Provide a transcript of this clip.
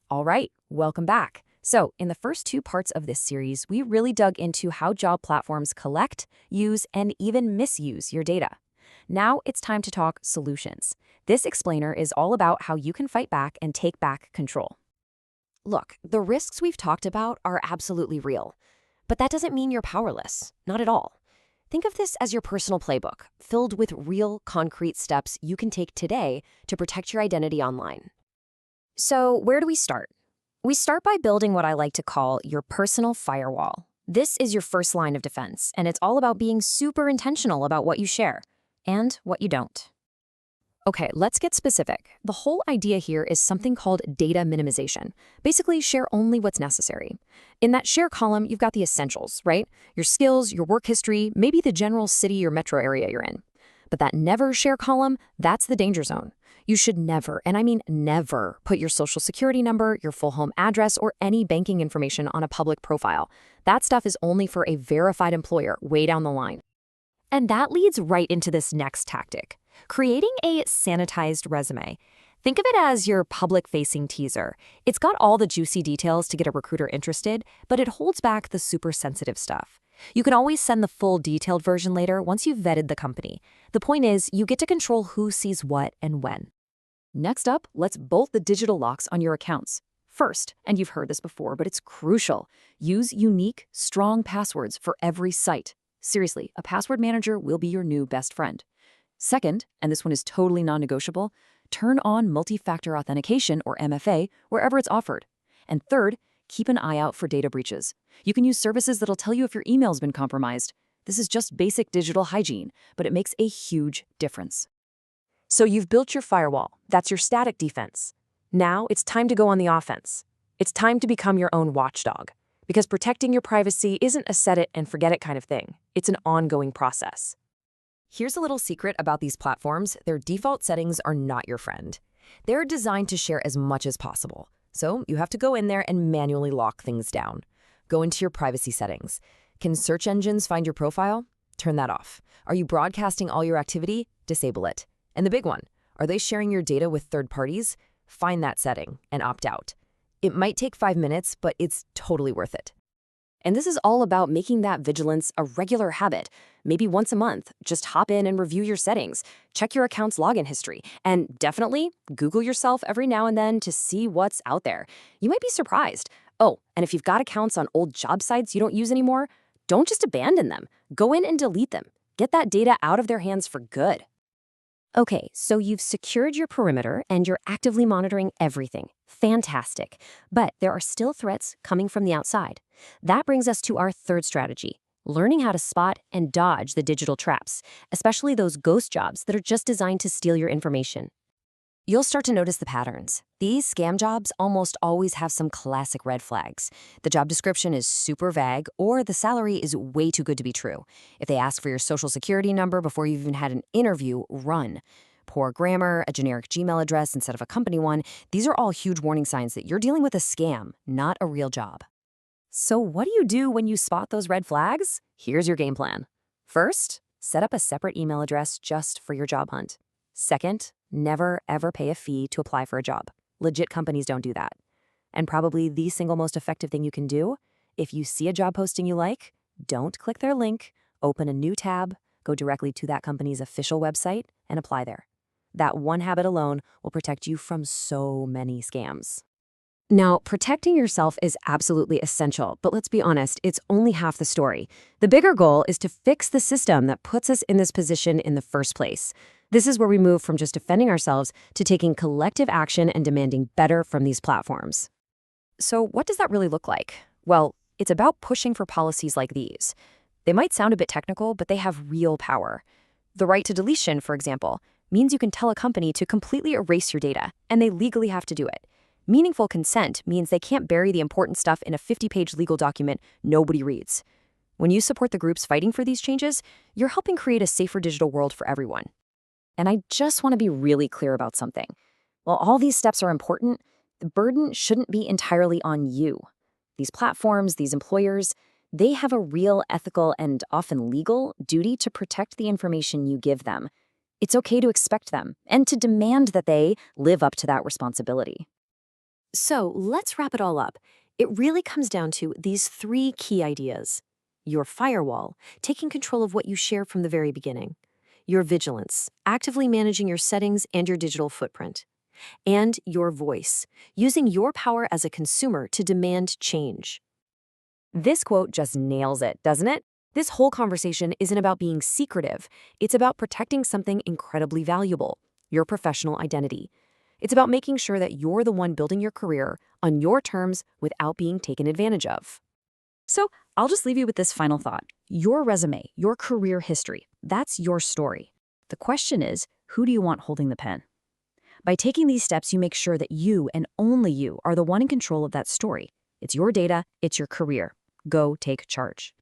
All right, welcome back. So, in the first two parts of this series, we really dug into how job platforms collect, use, and even misuse your data. Now it's time to talk solutions. This explainer is all about how you can fight back and take back control. Look, the risks we've talked about are absolutely real, but that doesn't mean you're powerless. Not at all. Think of this as your personal playbook, filled with real, concrete steps you can take today to protect your identity online. So, where do we start? We start by building what I like to call your personal firewall. This is your first line of defense, and it's all about being super intentional about what you share and what you don't. Okay, let's get specific. The whole idea here is something called data minimization. Basically, share only what's necessary. In that share column, you've got the essentials, right? Your skills, your work history, maybe the general city or metro area you're in. But that never share column, that's the danger zone. You should never, and I mean never, put your social security number, your full home address, or any banking information on a public profile. That stuff is only for a verified employer way down the line. And that leads right into this next tactic, creating a sanitized resume. Think of it as your public-facing teaser. It's got all the juicy details to get a recruiter interested, but it holds back the super sensitive stuff. You can always send the full detailed version later once you've vetted the company. The point is, you get to control who sees what and when. Next up, let's bolt the digital locks on your accounts. First, and you've heard this before, but it's crucial, use unique, strong passwords for every site. Seriously, a password manager will be your new best friend. Second, and this one is totally non-negotiable, turn on multi-factor authentication, or MFA, wherever it's offered. And third, keep an eye out for data breaches. You can use services that'll tell you if your email's been compromised. This is just basic digital hygiene, but it makes a huge difference. So you've built your firewall. That's your static defense. Now it's time to go on the offense. It's time to become your own watchdog. Because protecting your privacy isn't a set it and forget it kind of thing. It's an ongoing process. Here's a little secret about these platforms. Their default settings are not your friend. They're designed to share as much as possible. So you have to go in there and manually lock things down. Go into your privacy settings. Can search engines find your profile? Turn that off. Are you broadcasting all your activity? Disable it. And the big one, are they sharing your data with third parties? Find that setting and opt out. It might take 5 minutes, but it's totally worth it. And this is all about making that vigilance a regular habit. Maybe once a month, just hop in and review your settings, check your account's login history, and definitely Google yourself every now and then to see what's out there. You might be surprised. Oh, and if you've got accounts on old job sites you don't use anymore, don't just abandon them. Go in and delete them. Get that data out of their hands for good. Okay, so you've secured your perimeter and you're actively monitoring everything. Fantastic. But there are still threats coming from the outside. That brings us to our third strategy, learning how to spot and dodge the digital traps, especially those ghost jobs that are just designed to steal your information. You'll start to notice the patterns. These scam jobs almost always have some classic red flags. The job description is super vague, or the salary is way too good to be true. If they ask for your social security number before you've even had an interview, run. Poor grammar, a generic Gmail address instead of a company one, these are all huge warning signs that you're dealing with a scam, not a real job. So what do you do when you spot those red flags? Here's your game plan. First, set up a separate email address just for your job hunt. Second, never ever pay a fee to apply for a job. Legit companies don't do that. And probably the single most effective thing you can do, if you see a job posting you like, don't click their link, open a new tab, go directly to that company's official website, and apply there. That one habit alone will protect you from so many scams. Now, protecting yourself is absolutely essential, but let's be honest, it's only half the story. The bigger goal is to fix the system that puts us in this position in the first place. This is where we move from just defending ourselves to taking collective action and demanding better from these platforms. So what does that really look like? Well, it's about pushing for policies like these. They might sound a bit technical, but they have real power. The right to deletion, for example, means you can tell a company to completely erase your data, and they legally have to do it. Meaningful consent means they can't bury the important stuff in a 50-page legal document nobody reads. When you support the groups fighting for these changes, you're helping create a safer digital world for everyone. And I just want to be really clear about something. While all these steps are important, the burden shouldn't be entirely on you. These platforms, these employers, they have a real ethical and often legal duty to protect the information you give them. It's okay to expect them and to demand that they live up to that responsibility. So let's wrap it all up. It really comes down to these three key ideas: your firewall, taking control of what you share from the very beginning; your vigilance, actively managing your settings and your digital footprint; and your voice, using your power as a consumer to demand change. This quote just nails it, doesn't it? This whole conversation isn't about being secretive. It's about protecting something incredibly valuable, your professional identity. It's about making sure that you're the one building your career on your terms without being taken advantage of. So I'll just leave you with this final thought. Your resume, your career history, that's your story. The question is, who do you want holding the pen? By taking these steps, you make sure that you and only you are the one in control of that story. It's your data, it's your career. Go take charge.